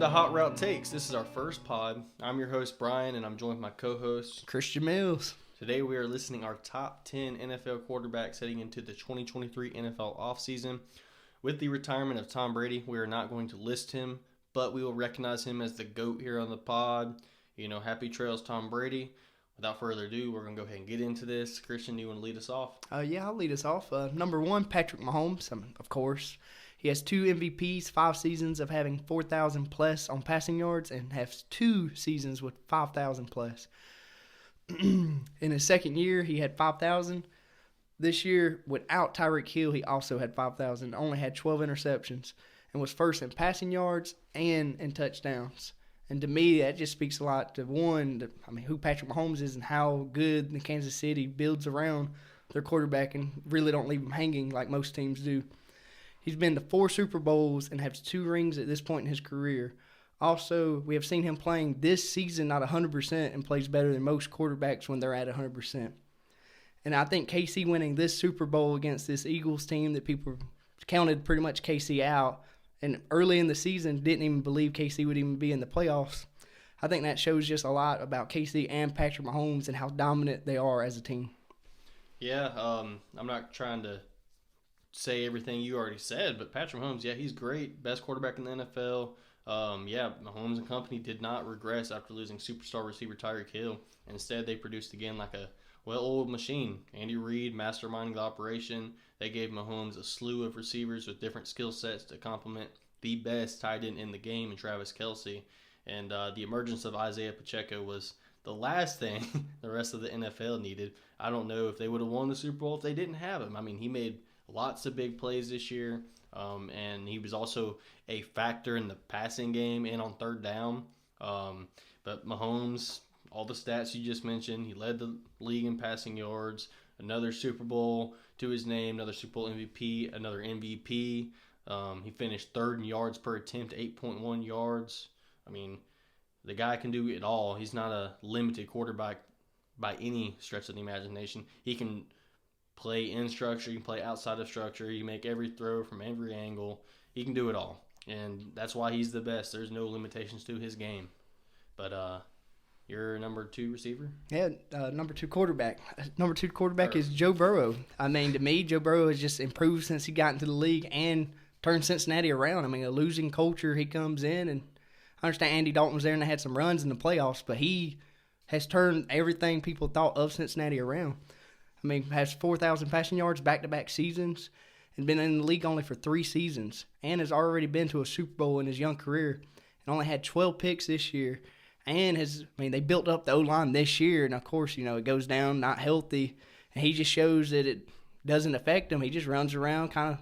to Hot Route Takes. This is our first pod. I'm your host, Brian, and I'm joined with my co-host, Christian Mills. Today we are listing our top 10 NFL quarterbacks heading into the 2023 NFL offseason. With the retirement of Tom Brady, we are not going to list him, but we will recognize him as the GOAT here on the pod. Happy trails, Tom Brady. Without further ado, we're going to go ahead and get into this. Christian, do you want to lead us off? Yeah, I'll lead us off. Number one, Patrick Mahomes, of course. He has 2 MVPs, 5 seasons of having 4,000 plus on passing yards, and has 2 seasons with 5,000 plus. In his second year, he had 5,000. This year, without Tyreek Hill, he also had 5,000. Only had 12 interceptions, and was first in passing yards and in touchdowns. And to me, that just speaks a lot to who Patrick Mahomes is and how good the Kansas City builds around their quarterback and really don't leave him hanging like most teams do. He's been to 4 Super Bowls and has 2 rings at this point in his career. Also, we have seen him playing this season not 100% and plays better than most quarterbacks when they're at 100%. And I think KC winning this Super Bowl against this Eagles team that people counted pretty much KC out and early in the season didn't even believe KC would even be in the playoffs. I think that shows just a lot about KC and Patrick Mahomes and how dominant they are as a team. Yeah, I'm not trying to say everything you already said, but Patrick Mahomes, yeah, he's great. Best quarterback in the NFL. Mahomes and company did not regress after losing superstar receiver Tyreek Hill. Instead, they produced again like a well-oiled machine. Andy Reid masterminding the operation. They gave Mahomes a slew of receivers with different skill sets to complement the best tight end in the game in Travis Kelce. And the emergence of Isaiah Pacheco was the last thing the rest of the NFL needed. I don't know if they would have won the Super Bowl if they didn't have him. I mean, he made lots of big plays this year, and he was also a factor in the passing game and on third down. But Mahomes, all the stats you just mentioned, he led the league in passing yards, another Super Bowl to his name, another Super Bowl MVP, another MVP. He finished third in yards per attempt, 8.1 yards. I mean, the guy can do it all. He's not a limited quarterback by any stretch of the imagination. He can play in structure, he can play outside of structure, he can make every throw from every angle. He can do it all, and that's why he's the best. There's no limitations to his game. But your number 2 receiver? Yeah, number 2 quarterback. Number 2 quarterback is Joe Burrow. I mean, to me, Joe Burrow has just improved since he got into the league and turned Cincinnati around. I mean, a losing culture, he comes in, and I understand Andy Dalton was there and they had some runs in the playoffs, but he has turned everything people thought of Cincinnati around. I mean, has 4,000 passing yards back-to-back seasons and been in the league only for 3 seasons and has already been to a Super Bowl in his young career and only had 12 picks this year. And they built up the O-line this year, and of course, it goes down, not healthy, and he just shows that it doesn't affect him. He just runs around kind of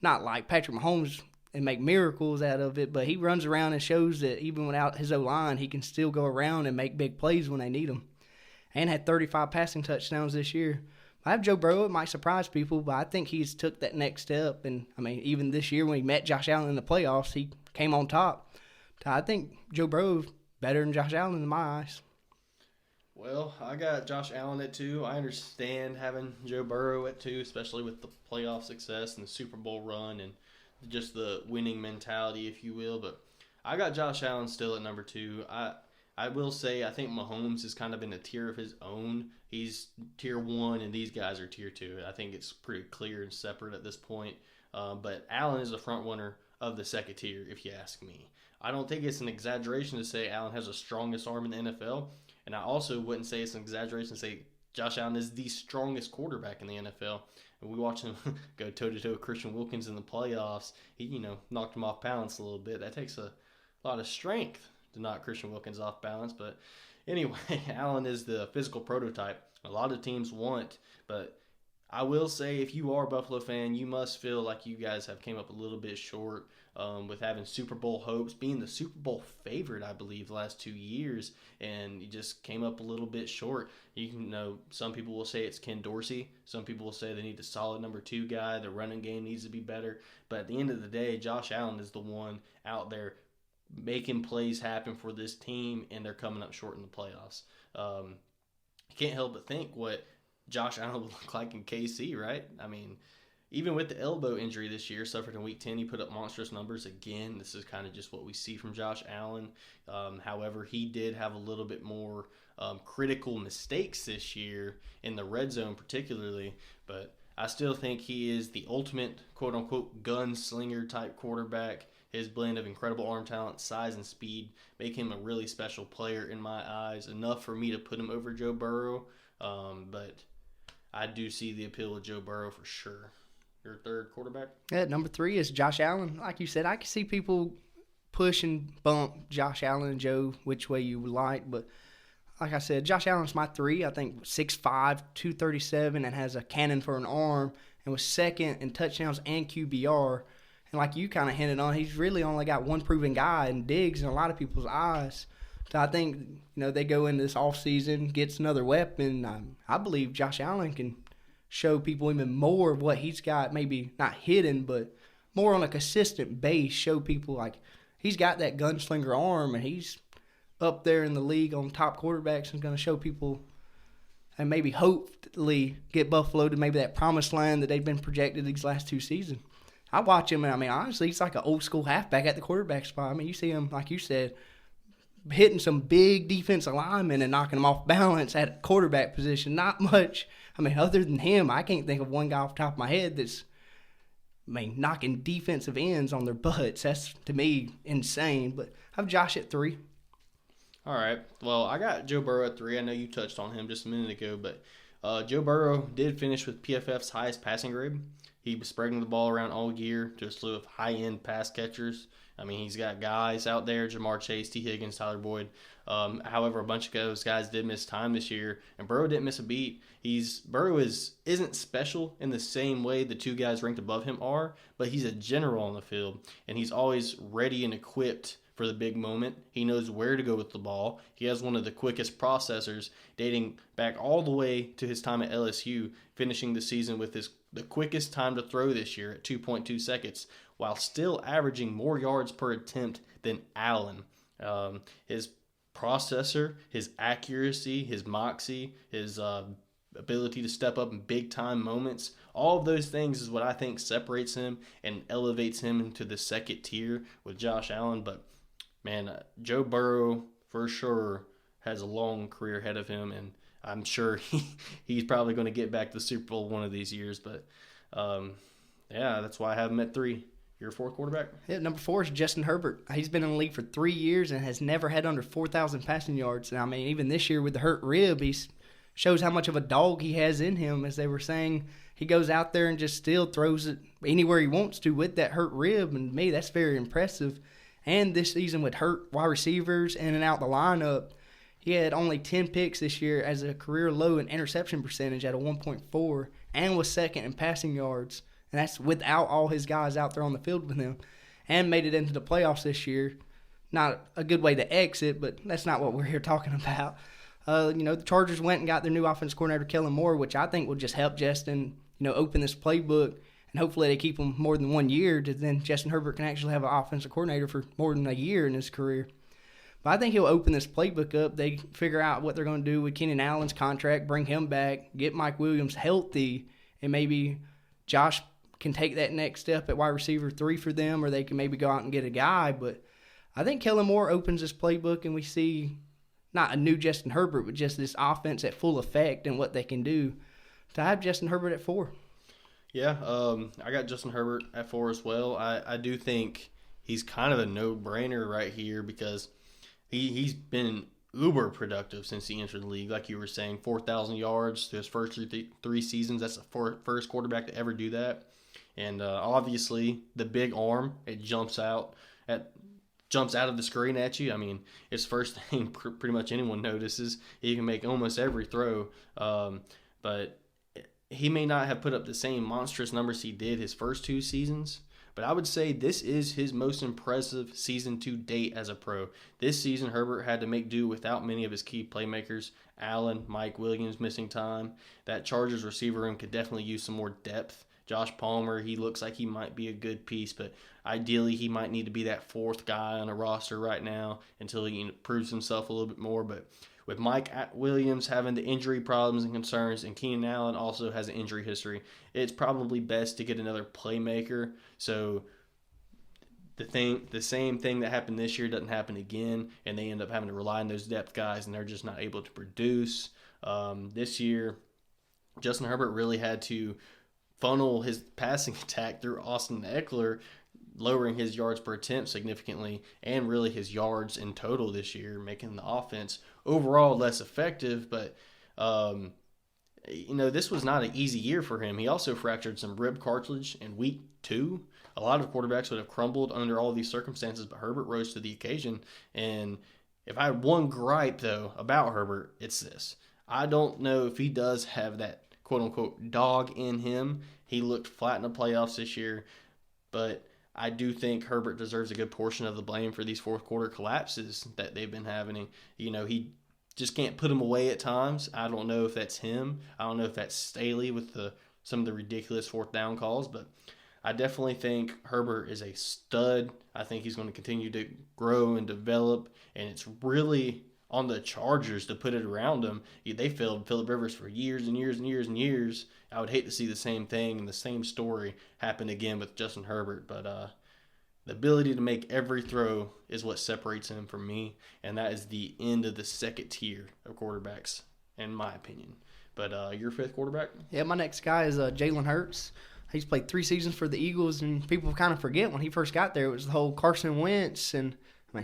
not like Patrick Mahomes and make miracles out of it, but he runs around and shows that even without his O-line, he can still go around and make big plays when they need him. And had 35 passing touchdowns this year. I have Joe Burrow. It might surprise people, but I think he's took that next step. And, I mean, even this year when he met Josh Allen in the playoffs, he came on top. I think Joe Burrow's better than Josh Allen in my eyes. Well, I got Josh Allen at 2. I understand having Joe Burrow at 2, especially with the playoff success and the Super Bowl run and just the winning mentality, if you will. But I got Josh Allen still at number 2. I will say I think Mahomes is kind of in a tier of his own. He's tier 1 and these guys are tier 2. I think it's pretty clear and separate at this point. But Allen is a front runner of the second tier, if you ask me. I don't think it's an exaggeration to say Allen has the strongest arm in the NFL. And I also wouldn't say it's an exaggeration to say Josh Allen is the strongest quarterback in the NFL. And we watched him go toe-to-toe with Christian Wilkins in the playoffs. He, knocked him off balance a little bit. That takes a lot of strength to knock Christian Wilkins off balance. But anyway, Allen is the physical prototype a lot of teams want. But I will say, if you are a Buffalo fan, you must feel like you guys have came up a little bit short with having Super Bowl hopes, being the Super Bowl favorite, I believe, the last 2 years, and you just came up a little bit short. Some people will say it's Ken Dorsey. Some people will say they need a solid number 2 guy. The running game needs to be better. But at the end of the day, Josh Allen is the one out there making plays happen for this team, and they're coming up short in the playoffs. You can't help but think what Josh Allen would look like in KC, right? I mean, even with the elbow injury this year, suffered in Week 10, he put up monstrous numbers again. This is kind of just what we see from Josh Allen. However, he did have a little bit more critical mistakes this year in the red zone particularly, but I still think he is the ultimate quote-unquote gunslinger type quarterback. His blend of incredible arm talent, size, and speed make him a really special player in my eyes, enough for me to put him over Joe Burrow, but I do see the appeal of Joe Burrow for sure. Your third quarterback? Yeah, number 3 is Josh Allen. Like you said, I can see people push and bump Josh Allen and Joe which way you would like, but like I said, Josh Allen's my 3. I think 6'5", 237, and has a cannon for an arm, and was second in touchdowns and QBR. And like you kind of hinted on, he's really only got one proven guy in Diggs in a lot of people's eyes. So I think, they go into this offseason, gets another weapon. I believe Josh Allen can show people even more of what he's got, maybe not hidden, but more on a consistent base, show people like he's got that gunslinger arm, and he's up there in the league on top quarterbacks, and going to show people and maybe hopefully get Buffalo to maybe that promised land that they've been projected these last 2 seasons. I watch him, and honestly, he's like an old school halfback at the quarterback spot. You see him, like you said, hitting some big defensive linemen and knocking them off balance at quarterback position. Not much. Other than him, I can't think of one guy off the top of my head that's, knocking defensive ends on their butts. That's, to me, insane. But I have Josh at 3. All right. Well, I got Joe Burrow at 3. I know you touched on him just a minute ago, but Joe Burrow did finish with PFF's highest passing grade. He was spreading the ball around all year to a slew of high-end pass catchers. He's got guys out there, Jamar Chase, T. Higgins, Tyler Boyd. However, a bunch of those guys did miss time this year, and Burrow didn't miss a beat. Burrow isn't special in the same way the 2 guys ranked above him are, but he's a general on the field, and he's always ready and equipped for the big moment. He knows where to go with the ball. He has one of the quickest processors, dating back all the way to his time at LSU, finishing the season with the quickest time to throw this year at 2.2 seconds, while still averaging more yards per attempt than Allen. His processor, his accuracy, his moxie, his ability to step up in big-time moments, all of those things is what I think separates him and elevates him into the second tier with Josh Allen. But, man, Joe Burrow for sure has a long career ahead of him, and I'm sure he's probably going to get back to the Super Bowl one of these years. But, that's why I have him at 3. Your 4th quarterback? Yeah, number 4 is Justin Herbert. He's been in the league for 3 years and has never had under 4,000 passing yards. And even this year with the hurt rib, he shows how much of a dog he has in him. As they were saying, he goes out there and just still throws it anywhere he wants to with that hurt rib. And to me, that's very impressive. And this season with hurt wide receivers in and out the lineup, he had only 10 picks this year as a career low in interception percentage at a 1.4 and was second in passing yards. And that's without all his guys out there on the field with him, and made it into the playoffs this year. Not a good way to exit, but that's not what we're here talking about. The Chargers went and got their new offense coordinator, Kellen Moore, which I think will just help Justin, open this playbook, and hopefully they keep him more than 1 year, to then Justin Herbert can actually have an offensive coordinator for more than a year in his career. But I think he'll open this playbook up. They figure out what they're going to do with Keenan Allen's contract, bring him back, get Mike Williams healthy, and maybe Josh can take that next step at wide receiver 3 for them, or they can maybe go out and get a guy. But I think Kellen Moore opens this playbook, and we see not a new Justin Herbert, but just this offense at full effect and what they can do. So I have Justin Herbert at 4. Yeah, I got Justin Herbert at 4 as well. I do think he's kind of a no-brainer right here because he's been uber productive since he entered the league. Like you were saying, 4,000 yards through his first 3 seasons. That's the first quarterback to ever do that. And obviously, the big arm, it jumps out of the screen at you. It's the first thing pretty much anyone notices. He can make almost every throw. But he may not have put up the same monstrous numbers he did his first 2 seasons. But I would say this is his most impressive season to date as a pro. This season, Herbert had to make do without many of his key playmakers. Allen, Mike Williams missing time. That Chargers receiver room could definitely use some more depth. Josh Palmer, he looks like he might be a good piece, but ideally he might need to be that 4th guy on a roster right now until he proves himself a little bit more. But with Mike Williams having the injury problems and concerns, and Keenan Allen also has an injury history, it's probably best to get another playmaker. So the same thing that happened this year doesn't happen again, and they end up having to rely on those depth guys, and they're just not able to produce. This year, Justin Herbert really had to funnel his passing attack through Austin Eckler, lowering his yards per attempt significantly, and really his yards in total this year, making the offense overall less effective. But this was not an easy year for him. He also fractured some rib cartilage in week 2. A lot of quarterbacks would have crumbled under all these circumstances, but Herbert rose to the occasion. And if I had one gripe, though, about Herbert, it's this. I don't know if he does have that quote-unquote dog in him. He looked flat in the playoffs this year, but I do think Herbert deserves a good portion of the blame for these fourth quarter collapses that they've been having. He just can't put them away at times. I don't know if that's him. I don't know if that's Staley with some of the ridiculous fourth down calls, but I definitely think Herbert is a stud. I think he's going to continue to grow and develop, and it's really on the Chargers to put it around him. They failed Phillip Rivers for years and years and years and years. I would hate to see the same thing and the same story happen again with Justin Herbert, but the ability to make every throw is what separates him from me, and that is the end of the second tier of quarterbacks, in my opinion. But your fifth quarterback? Yeah, my next guy is Jalen Hurts. He's played 3 seasons for the Eagles, and people kind of forget when he first got there, it was the whole Carson Wentz, and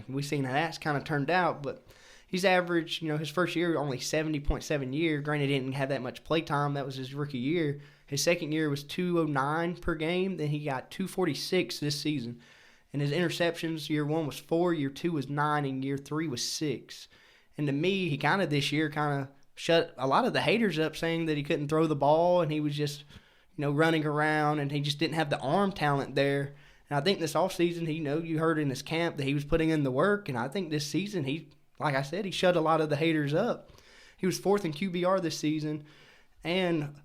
we've seen how that's kind of turned out, but he's averaged, his first year, only 70.7 year. Granted, he didn't have that much play time. That was his rookie year. His second year was 209 per game. Then he got 246 this season. And his interceptions, year 1 was 4, year 2 was 9, and year 3 was 6. And to me, he this year shut a lot of the haters up, saying that he couldn't throw the ball and he was just, running around, and he just didn't have the arm talent there. And I think this offseason, you heard in his camp that he was putting in the work, and I think this season like I said, he shut a lot of the haters up. He was 4th in QBR this season, and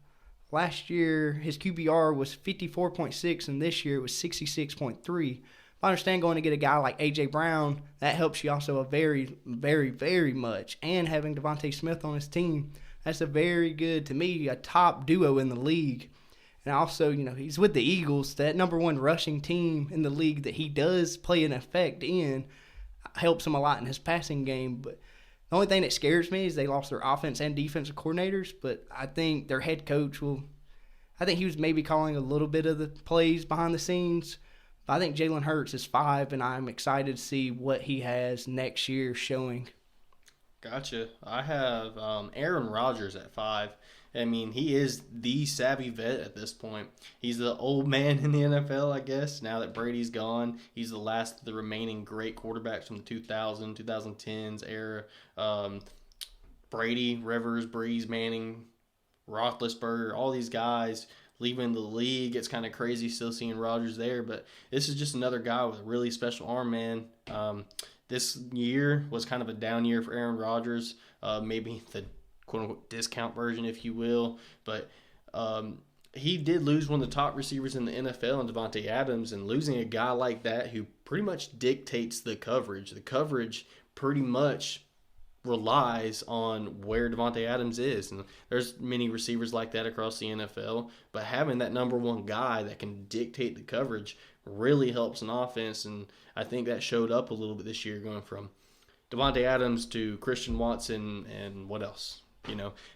last year his QBR was 54.6, and this year it was 66.3. I understand going to get a guy like A.J. Brown, that helps you also a very, very, very much. And having Devontae Smith on his team, that's a very good, to me, a top duo in the league. And also, he's with the Eagles, that number 1 rushing team in the league that he does play an effect in, helps him a lot in his passing game. But the only thing that scares me is they lost their offense and defensive coordinators, but I think their head coach I think he was maybe calling a little bit of the plays behind the scenes. But I think Jalen Hurts is 5, and I'm excited to see what he has next year showing. Gotcha. I have Aaron Rodgers at 5. He is the savvy vet at this point. He's the old man in the NFL, I guess. Now that Brady's gone, he's the last of the remaining great quarterbacks from the 2010s era. Brady, Rivers, Breeze, Manning, Roethlisberger, all these guys leaving the league. It's kind of crazy still seeing Rodgers there, but this is just another guy with a really special arm, man. This year was kind of a down year for Aaron Rodgers. Maybe the quote-unquote discount version, if you will. But he did lose one of the top receivers in the NFL in Davante Adams, and losing a guy like that who pretty much dictates the coverage. The coverage pretty much relies on where Davante Adams is. And there's many receivers like that across the NFL, but having that number 1 guy that can dictate the coverage really helps an offense, and I think that showed up a little bit this year, going from Davante Adams to Christian Watson and what else?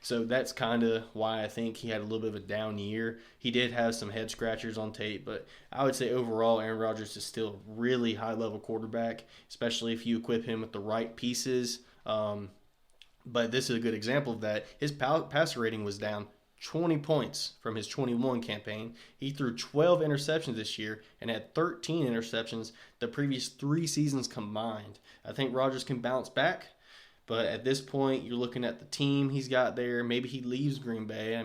So that's kind of why I think he had a little bit of a down year. He did have some head scratchers on tape, but I would say overall Aaron Rodgers is still a really high-level quarterback, especially if you equip him with the right pieces. But this is a good example of that. His passer rating was down 20 points from his 21 campaign. He threw 12 interceptions this year and had 13 interceptions the previous 3 seasons combined. I think Rodgers can bounce back. But at this point, you're looking at the team he's got there. Maybe he leaves Green Bay.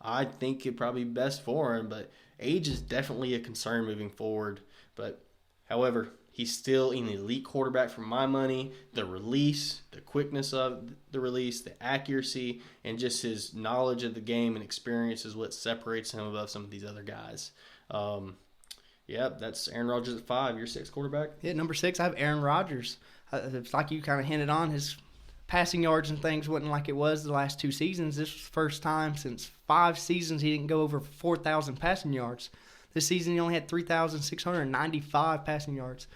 I think it'd probably be best for him, but age is definitely a concern moving forward. But, however, he's still an elite quarterback for my money. The release, the quickness of the release, the accuracy, and just his knowledge of the game and experience is what separates him above some of these other guys. That's Aaron Rodgers at 5. Your 6th quarterback? Yeah, number 6, I have Aaron Rodgers. It's like you kind of hinted on, his passing yards and things wasn't like it was the last 2 seasons. This was the first time since 5 seasons he didn't go over 4,000 passing yards. This season he only had 3,695 passing yards.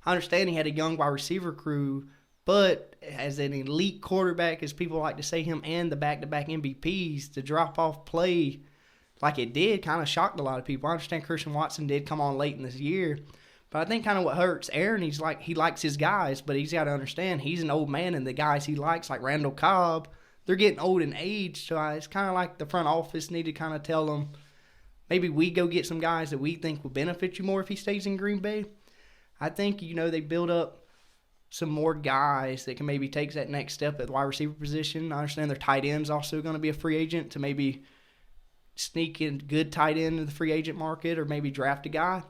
I understand he had a young wide receiver crew, but as an elite quarterback, as people like to say him, and the back-to-back MVPs, the drop-off play like it did kind of shocked a lot of people. I understand Christian Watson did come on late in this year, but I think kind of what hurts Aaron, he likes his guys, but he's got to understand he's an old man, and the guys he likes, like Randall Cobb, they're getting old in age, so it's kind of like the front office need to kind of tell them, maybe we go get some guys that we think will benefit you more if he stays in Green Bay. I think, they build up some more guys that can maybe take that next step at the wide receiver position. I understand their tight end's also going to be a free agent to maybe sneak in good tight end in the free agent market or maybe draft a guy.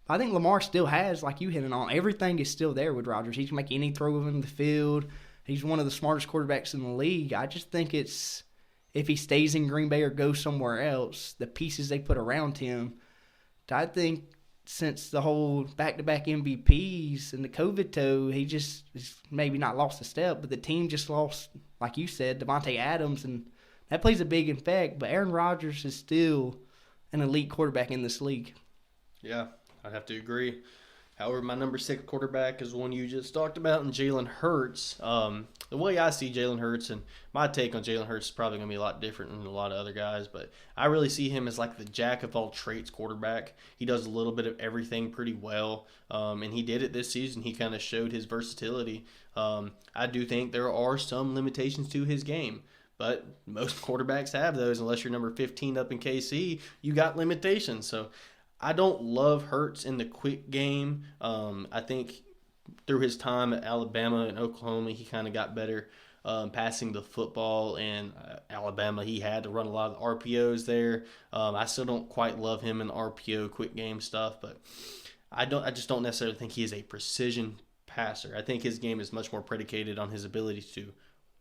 But I think Lamar still has, like you hitting on, everything is still there with Rodgers. He can make any throw in the field. He's one of the smartest quarterbacks in the league. I just think it's, if he stays in Green Bay or goes somewhere else, the pieces they put around him, I think since the whole back-to-back MVPs and the COVID toe, he just is maybe not lost a step, but the team just lost, like you said, Devontae Adams, and that plays a big effect. But Aaron Rodgers is still an elite quarterback in this league. Yeah, I'd have to agree. However, my number 6 quarterback is one you just talked about, and Jalen Hurts. The way I see Jalen Hurts, and my take on Jalen Hurts is probably going to be a lot different than a lot of other guys, but I really see him as like the jack-of-all-trades quarterback. He does a little bit of everything pretty well, and he did it this season. He kind of showed his versatility. I do think there are some limitations to his game, but most quarterbacks have those. Unless you're number 15 up in KC, you got limitations. So I don't love Hurts in the quick game. I think through his time at Alabama and Oklahoma, he kind of got better passing the football. And Alabama, he had to run a lot of RPOs there. I still don't quite love him in the RPO quick game stuff, but I just don't necessarily think he is a precision passer. I think his game is much more predicated on his ability to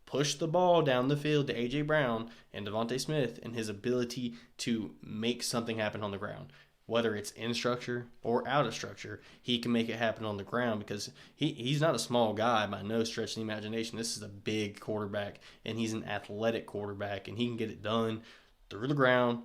push the ball down the field to A.J. Brown and Devontae Smith, and his ability to make something happen on the ground. Whether it's in structure or out of structure, he can make it happen on the ground because he's not a small guy by no stretch of the imagination. This is a big quarterback, and he's an athletic quarterback, and he can get it done through the ground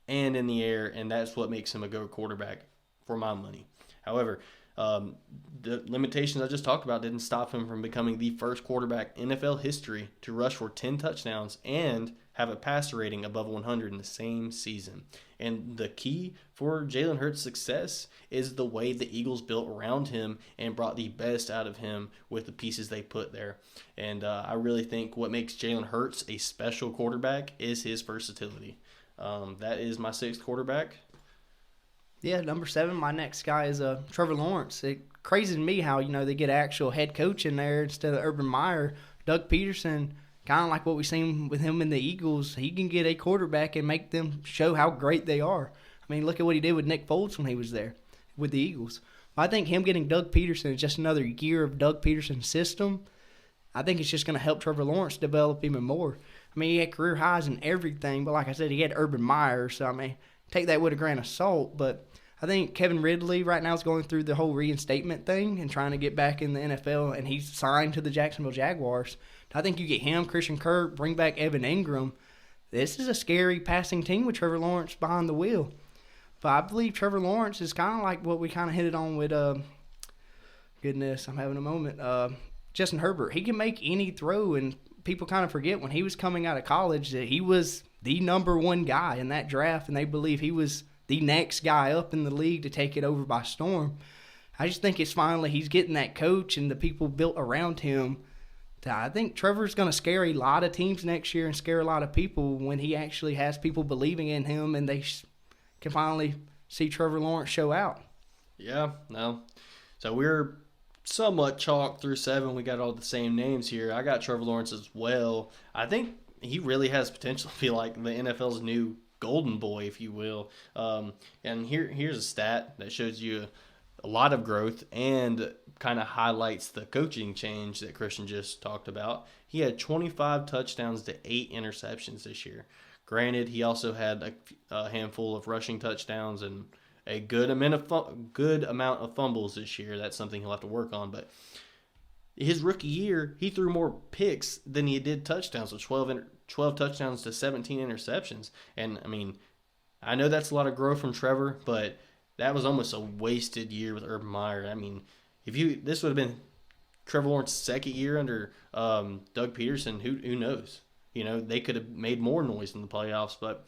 and in the air, and that's what makes him a go quarterback for my money. However, the limitations I just talked about didn't stop him from becoming the first quarterback in NFL history to rush for 10 touchdowns and have a passer rating above 100 in the same season. And the key for Jalen Hurts' success is the way the Eagles built around him and brought the best out of him with the pieces they put there. And I really think what makes Jalen Hurts a special quarterback is his versatility. That is my 6th quarterback. Yeah, number 7, my next guy is Trevor Lawrence. It crazy to me how, they get actual head coach in there instead of Urban Meyer. Doug Peterson, kind of like what we've seen with him in the Eagles, he can get a quarterback and make them show how great they are. I mean, look at what he did with Nick Foles when he was there with the Eagles. I think him getting Doug Peterson is just another year of Doug Peterson's system. I think it's just going to help Trevor Lawrence develop even more. I mean, he had career highs and everything, but like I said, he had Urban Meyer, so I mean, take that with a grain of salt. But I think Kevin Ridley right now is going through the whole reinstatement thing and trying to get back in the NFL, and he's signed to the Jacksonville Jaguars. I think you get him, Christian Kirk, bring back Evan Ingram. This is a scary passing team with Trevor Lawrence behind the wheel. But I believe Trevor Lawrence is kind of like what we kind of hit it on with, goodness, I'm having a moment, Justin Herbert. He can make any throw, and people kind of forget when he was coming out of college that he was the number 1 guy in that draft, and they believe he was the next guy up in the league to take it over by storm. I just think it's finally he's getting that coach and the people built around him. I think Trevor's going to scare a lot of teams next year and scare a lot of people when he actually has people believing in him and they can finally see Trevor Lawrence show out. Yeah, no. So we're somewhat chalked through 7. We got all the same names here. I got Trevor Lawrence as well. I think he really has potential to be like the NFL's new golden boy, if you will. And here's a stat that shows you a lot of growth and kind of highlights the coaching change that Christian just talked about. He had 25 touchdowns to 8 interceptions this year. Granted, he also had a handful of rushing touchdowns and a good amount of fumbles this year. That's something he'll have to work on. But his rookie year, he threw more picks than he did touchdowns, with 12 touchdowns to 17 interceptions. And, I mean, I know that's a lot of growth from Trevor, but that was almost a wasted year with Urban Meyer. I mean, this would have been Trevor Lawrence's second year under Doug Peterson, who knows? They could have made more noise in the playoffs, but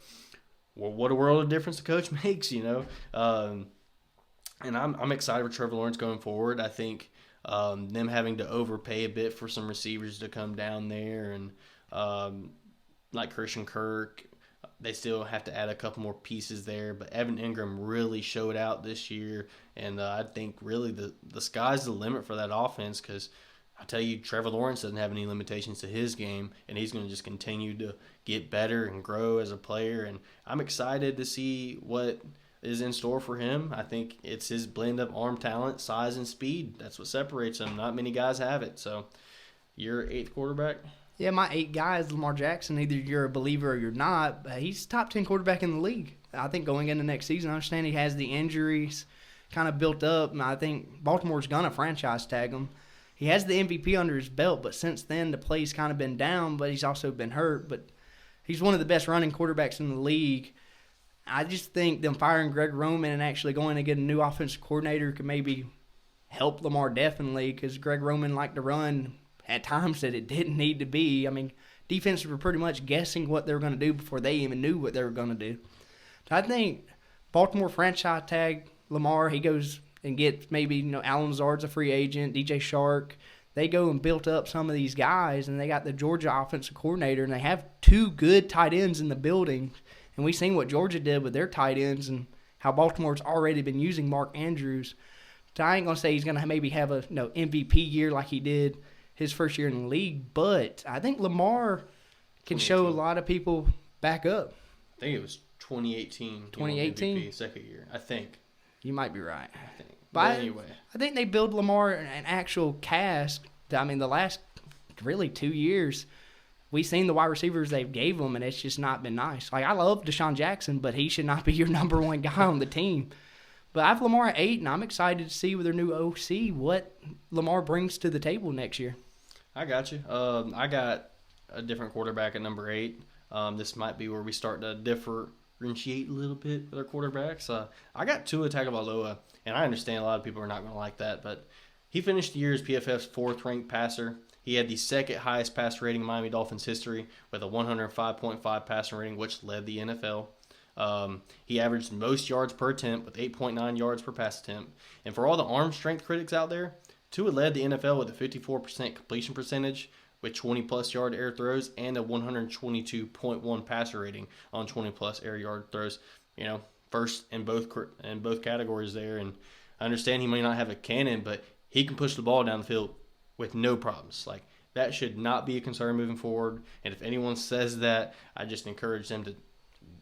what a world of difference the coach makes, and I'm excited for Trevor Lawrence going forward. I think them having to overpay a bit for some receivers to come down there, and like Christian Kirk, they still have to add a couple more pieces there. But Evan Ingram really showed out this year, and I think really the sky's the limit for that offense, because I tell you, Trevor Lawrence doesn't have any limitations to his game, and he's going to just continue to get better and grow as a player. And I'm excited to see what is in store for him. I think it's his blend of arm talent, size, and speed. That's what separates him. Not many guys have it. So, your eighth quarterback? Yeah, my 8 guy is Lamar Jackson. Either you're a believer or you're not, but he's top 10 quarterback in the league. I think going into next season, I understand he has the injuries kind of built up, and I think Baltimore's going to franchise tag him. He has the MVP under his belt, but since then the play's kind of been down, but he's also been hurt. But he's one of the best running quarterbacks in the league. I just think them firing Greg Roman and actually going to get a new offensive coordinator could maybe help Lamar definitely, because Greg Roman liked to run at times that it didn't need to be. I mean, defenses were pretty much guessing what they were going to do before they even knew what they were going to do. So I think Baltimore franchise tag Lamar. He goes and gets maybe, Alan Lazard's a free agent, DJ Shark. They go and built up some of these guys, and they got the Georgia offensive coordinator, and they have 2 good tight ends in the building. And we've seen what Georgia did with their tight ends and how Baltimore's already been using Mark Andrews. So I ain't going to say he's going to maybe have a MVP year like he did his first year in the league, but I think Lamar can show a lot of people back up. I think it was 2018. 2018? MVP second year, I think. You might be right. I think. But anyway. I think they build Lamar an actual cast. I mean, the last really 2 years, we've seen the wide receivers they've gave him, and it's just not been nice. Like, I love Deshaun Jackson, but he should not be your number 1 guy on the team. But I have Lamar at 8, and I'm excited to see with their new OC what Lamar brings to the table next year. I got you. I got a different quarterback at number 8. This might be where we start to differentiate a little bit with our quarterbacks. I got Tua Tagovailoa, and I understand a lot of people are not going to like that, but he finished the year as PFF's 4th-ranked passer. He had the 2nd highest passer rating in Miami Dolphins history with a 105.5 passer rating, which led the NFL. He averaged most yards per attempt with 8.9 yards per pass attempt. And for all the arm strength critics out there, Tua led the NFL with a 54% completion percentage with 20-plus yard air throws and a 122.1 passer rating on 20-plus air yard throws. First in both categories there. And I understand he may not have a cannon, but he can push the ball down the field with no problems. Like, that should not be a concern moving forward. And if anyone says that, I just encourage them to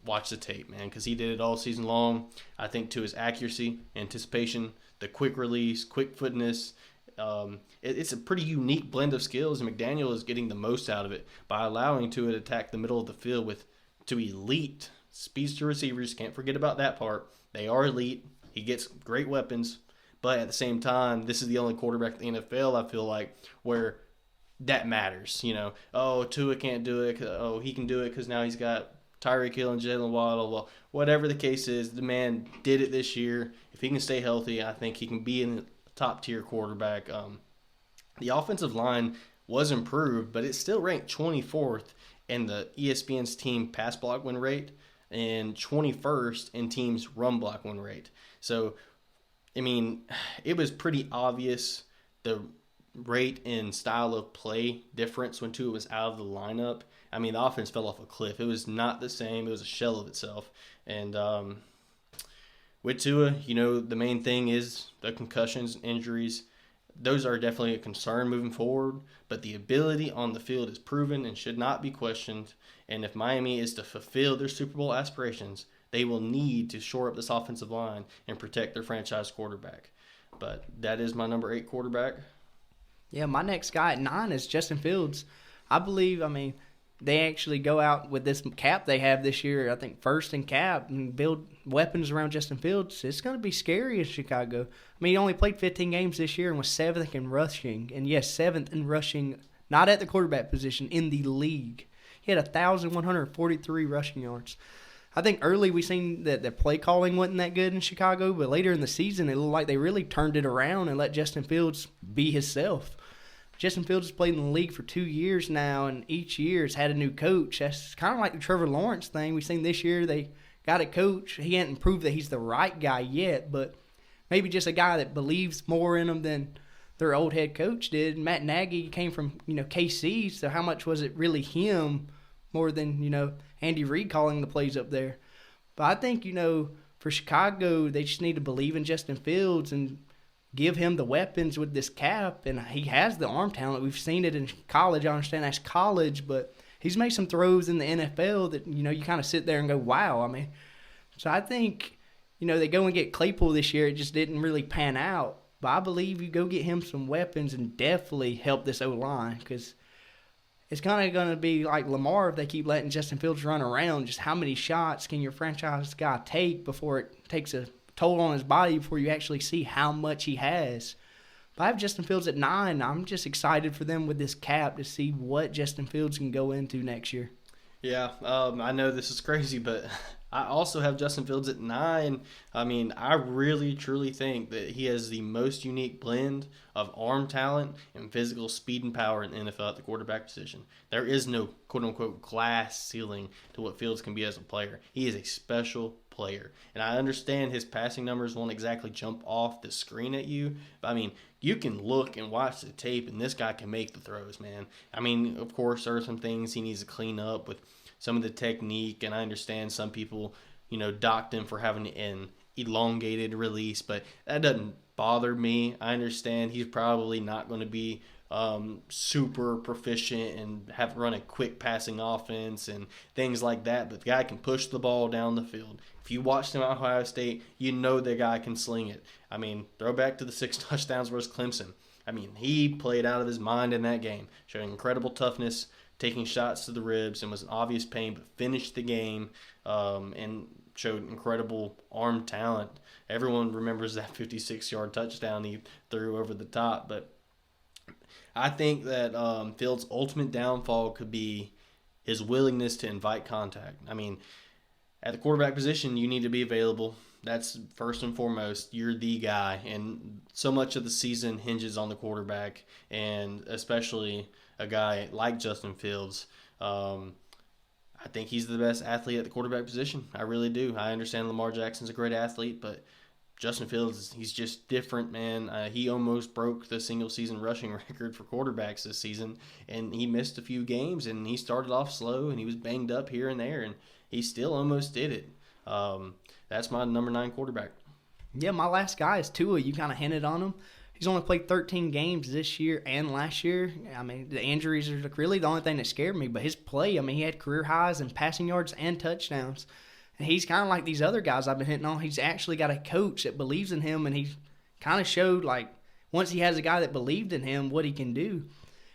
watch the tape, man, because he did it all season long. I think to his accuracy, anticipation, the quick release, quick footness, it's a pretty unique blend of skills, and McDaniel is getting the most out of it by allowing Tua to attack the middle of the field with 2 elite speedster receivers. Can't forget about that part. They are elite. He gets great weapons, but at the same time, this is the only quarterback in the NFL, I feel like, where that matters. Oh, Tua can't do it. Oh, he can do it because now he's got Tyreek Hill and Jalen Waddle. Well, whatever the case is, the man did it this year. If he can stay healthy, I think he can be in the top-tier quarterback. The offensive line was improved, but it's still ranked 24th in the ESPN's team pass block win rate and 21st in teams run block win rate. So, I mean, it was pretty obvious the rate and style of play difference when Tua was out of the lineup. I mean, the offense fell off a cliff. It was not the same. It was a shell of itself. And with Tua, the main thing is the concussions and injuries. Those are definitely a concern moving forward, but the ability on the field is proven and should not be questioned. And if Miami is to fulfill their Super Bowl aspirations, they will need to shore up this offensive line and protect their franchise quarterback. But that is my number 8 quarterback. Yeah, my next guy at 9 is Justin Fields. I believe, they actually go out with this cap they have this year, I think first in cap, and build weapons around Justin Fields, it's going to be scary in Chicago. I mean, he only played 15 games this year and was 7th in rushing. And yes, 7th in rushing, not at the quarterback position, in the league. He had 1,143 rushing yards. I think early we seen that the play calling wasn't that good in Chicago, but later in the season it looked like they really turned it around and let Justin Fields be himself. Justin Fields has played in the league for 2 years now, and each year has had a new coach. That's kind of like the Trevor Lawrence thing. We've seen this year they got a coach. He hasn't proved that he's the right guy yet, but maybe just a guy that believes more in him than their old head coach did. Matt Nagy came from, KC, so how much was it really him more than, Andy Reid calling the plays up there? But I think, for Chicago, they just need to believe in Justin Fields and give him the weapons with this cap, and he has the arm talent. We've seen it in college. I understand that's college, but he's made some throws in the NFL that, you kind of sit there and go, wow. I mean, so I think, they go and get Claypool this year. It just didn't really pan out. But I believe you go get him some weapons and definitely help this O-line, because it's kind of going to be like Lamar if they keep letting Justin Fields run around. Just how many shots can your franchise guy take before it takes a toll on his body, before you actually see how much he has? But I have Justin Fields at 9. I'm just excited for them with this cap to see what Justin Fields can go into next year. Yeah, I know this is crazy, but I also have Justin Fields at 9. I mean, I really, truly think that he has the most unique blend of arm talent and physical speed and power in the NFL at the quarterback position. There is no quote-unquote glass ceiling to what Fields can be as a player. He is a special player. And I understand his passing numbers won't exactly jump off the screen at you. But, I mean, you can look and watch the tape, and this guy can make the throws, man. I mean, of course, there are some things he needs to clean up with some of the technique, and I understand some people, docked him for having an elongated release, but that doesn't bother me. I understand he's probably not going to be super proficient and have run a quick passing offense and things like that, but the guy can push the ball down the field. If you watched him at Ohio State, the guy can sling it. I mean, throw back to the 6 touchdowns versus Clemson. I mean, he played out of his mind in that game, showing incredible toughness, taking shots to the ribs, and was in obvious pain, but finished the game and showed incredible arm talent. Everyone remembers that 56-yard touchdown he threw over the top, but I think that Fields' ultimate downfall could be his willingness to invite contact. I mean, at the quarterback position, you need to be available. That's first and foremost. You're the guy, and so much of the season hinges on the quarterback, and especially a guy like Justin Fields. I think he's the best athlete at the quarterback position. I really do. I understand Lamar Jackson's a great athlete, but Justin Fields, he's just different, man. He almost broke the single-season rushing record for quarterbacks this season, and he missed a few games, and he started off slow, and he was banged up here and there, and he still almost did it. That's my number 9 quarterback. Yeah, my last guy is Tua. You kind of hinted on him. He's only played 13 games this year and last year. I mean, the injuries are really the only thing that scared me. But his play, I mean, he had career highs in passing yards and touchdowns. And he's kind of like these other guys I've been hitting on. He's actually got a coach that believes in him, and he kind of showed, like, once he has a guy that believed in him, what he can do.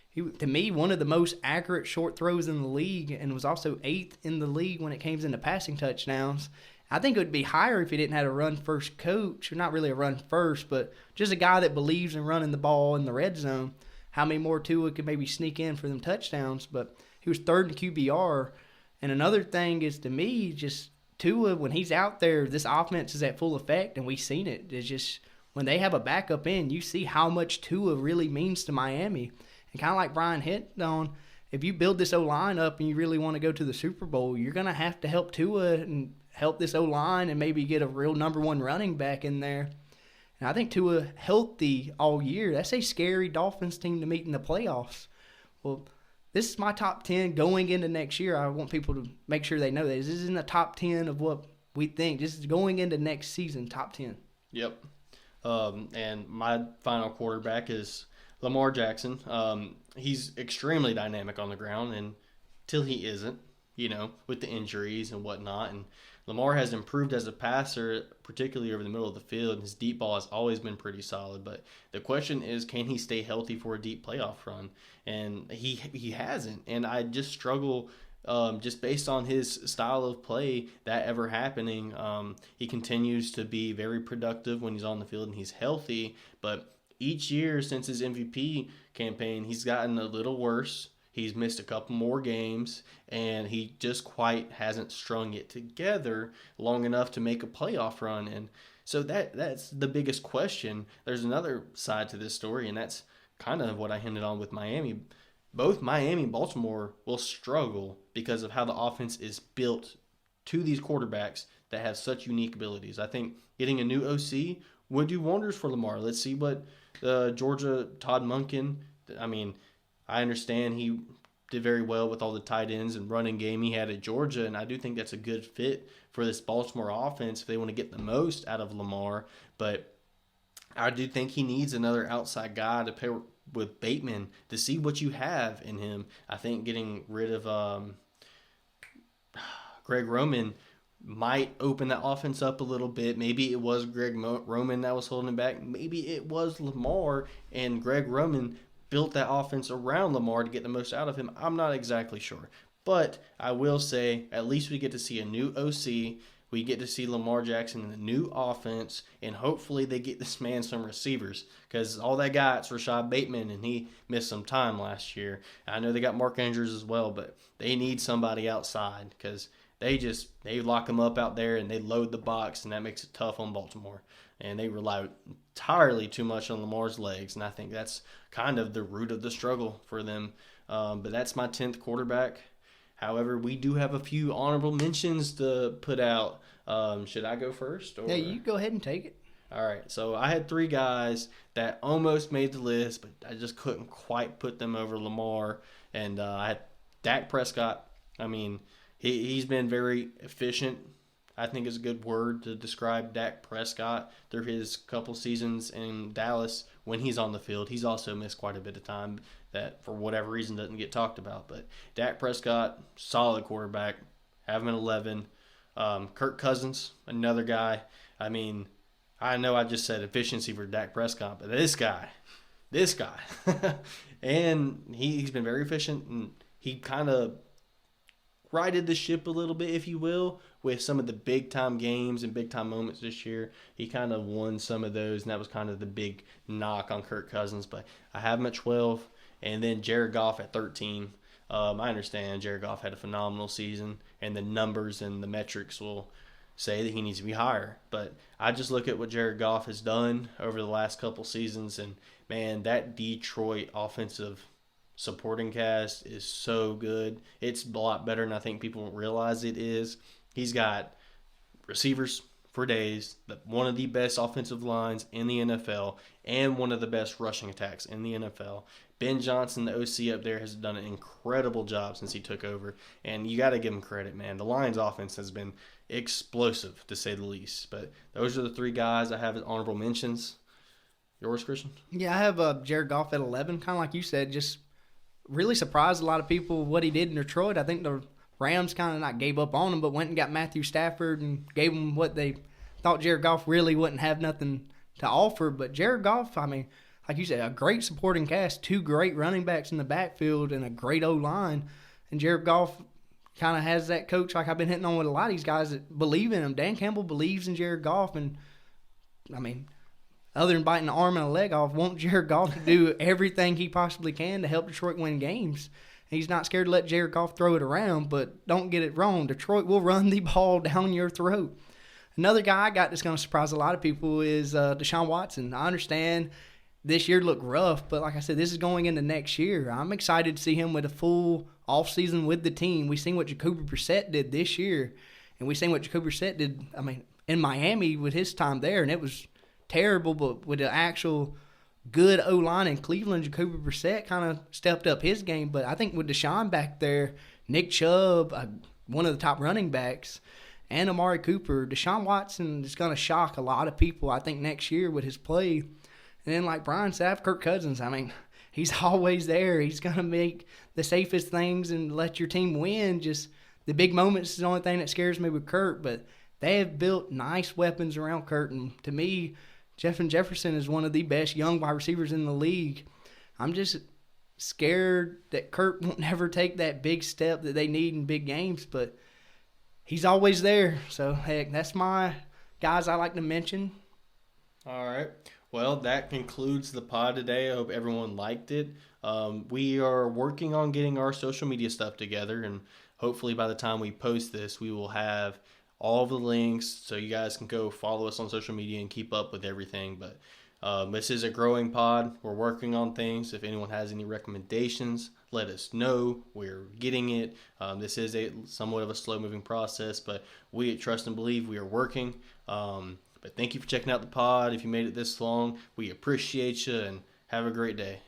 He, to me, one of the most accurate short throws in the league, and was also 8th in the league when it came into passing touchdowns. I think it would be higher if he didn't have a run-first coach, or not really a run-first, but just a guy that believes in running the ball in the red zone. How many more Tua could maybe sneak in for them touchdowns? But he was 3rd in QBR. And another thing is, to me, just Tua, when he's out there, this offense is at full effect, and we've seen it. It's just when they have a backup in, you see how much Tua really means to Miami. And kind of like Brian hit on, if you build this O-line up and you really want to go to the Super Bowl, you're going to have to help Tua and help this O-line and maybe get a real number 1 running back in there. And I think Tua healthy all year. That's a scary Dolphins team to meet in the playoffs. Well, this is my top 10 going into next year. I want people to make sure they know that. This is in the top 10 of what we think. This is going into next season, top 10. Yep. And my final quarterback is Lamar Jackson. He's extremely dynamic on the ground, and till he isn't, with the injuries and whatnot. And Lamar has improved as a passer, particularly over the middle of the field. His deep ball has always been pretty solid. But the question is, can he stay healthy for a deep playoff run? And he hasn't. And I just struggle just based on his style of play, that ever happening. He continues to be very productive when he's on the field and he's healthy. But each year since his MVP campaign, he's gotten a little worse. He's missed a couple more games, and he just quite hasn't strung it together long enough to make a playoff run. And so that's the biggest question. There's another side to this story, and that's kind of what I hinted on with Miami. Both Miami and Baltimore will struggle because of how the offense is built to these quarterbacks that have such unique abilities. I think getting a new OC would do wonders for Lamar. Let's see what Georgia Todd Monken, I understand he did very well with all the tight ends and running game he had at Georgia, and I do think that's a good fit for this Baltimore offense if they want to get the most out of Lamar. But I do think he needs another outside guy to pair with Bateman to see what you have in him. I think getting rid of Greg Roman might open the offense up a little bit. Maybe it was Greg Roman that was holding it back. Maybe it was Lamar, and Greg Roman built that offense around Lamar to get the most out of him. I'm not exactly sure. But I will say at least we get to see a new OC. We get to see Lamar Jackson in a new offense, and hopefully they get this man some receivers because all they got is Rashad Bateman, and he missed some time last year. I know they got Mark Andrews as well, but they need somebody outside because they lock him up out there and they load the box, and that makes it tough on Baltimore. And they rely entirely too much on Lamar's legs, and I think that's kind of the root of the struggle for them. But that's my 10th quarterback. However, we do have a few honorable mentions to put out. Should I go first? Or? Yeah, you go ahead and take it. All right. So I had 3 guys that almost made the list, but I just couldn't quite put them over Lamar. And I had Dak Prescott. He's been very efficient. I think is a good word to describe Dak Prescott through his couple seasons in Dallas. When he's on the field, he's also missed quite a bit of time that for whatever reason doesn't get talked about. But Dak Prescott, solid quarterback, have him at 11. Kirk Cousins, another guy. I know I just said efficiency for Dak Prescott, but this guy, and he's been very efficient, and he kind of righted the ship a little bit, if you will, with some of the big-time games and big-time moments this year. He kind of won some of those, and that was kind of the big knock on Kirk Cousins. But I have him at 12, and then Jared Goff at 13. I understand Jared Goff had a phenomenal season, and the numbers and the metrics will say that he needs to be higher. But I just look at what Jared Goff has done over the last couple seasons, and, man, that Detroit offensive supporting cast is so good. It's a lot better than I think people realize it is. He's got receivers for days, one of the best offensive lines in the NFL, and one of the best rushing attacks in the NFL. Ben Johnson, the OC up there, has done an incredible job since he took over, and you got to give him credit, man. The Lions offense has been explosive, to say the least. But those are the 3 guys I have as honorable mentions. Yours, Christian? Yeah, I have Jared Goff at 11, kind of like you said, just really surprised a lot of people what he did in Detroit. I think the Rams kind of not gave up on him, but went and got Matthew Stafford and gave him what they thought Jared Goff really wouldn't have nothing to offer. But Jared Goff, like you said, a great supporting cast, 2 great running backs in the backfield, and a great O-line. And Jared Goff kind of has that coach, like I've been hitting on with a lot of these guys that believe in him. Dan Campbell believes in Jared Goff, and, other than biting an arm and a leg off, want Jared Goff to do everything he possibly can to help Detroit win games. He's not scared to let Jared Goff throw it around, but don't get it wrong. Detroit will run the ball down your throat. Another guy I got that's going to surprise a lot of people is Deshaun Watson. I understand this year looked rough, but like I said, this is going into next year. I'm excited to see him with a full offseason with the team. We've seen what Jacoby Brissett did this year, and we've seen what Jacoby Brissett did, in Miami with his time there, and it was terrible, but with the actual good O-line in Cleveland, Jacoby Brissett kind of stepped up his game. But I think with Deshaun back there, Nick Chubb, one of the top running backs, and Amari Cooper, Deshaun Watson is going to shock a lot of people, I think, next year with his play. And then, like Brian said, I have Kirk Cousins. He's always there. He's going to make the safest things and let your team win. Just The big moments is the only thing that scares me with Kurt, but they have built nice weapons around Kurt. And to me, Justin Jefferson is one of the best young wide receivers in the league. I'm just scared that Kurt won't never take that big step that they need in big games, but he's always there. So, heck, that's my guys I like to mention. All right. Well, that concludes the pod today. I hope everyone liked it. We are working on getting our social media stuff together, and hopefully by the time we post this, we will have all of the links so you guys can go follow us on social media and keep up with everything. But this is a growing pod. We're working on things. If anyone has any recommendations, let us know. We're getting it. This is somewhat of a slow-moving process, but we at Trust and Believe, we are working. But thank you for checking out the pod. If you made it this long, we appreciate you, and have a great day.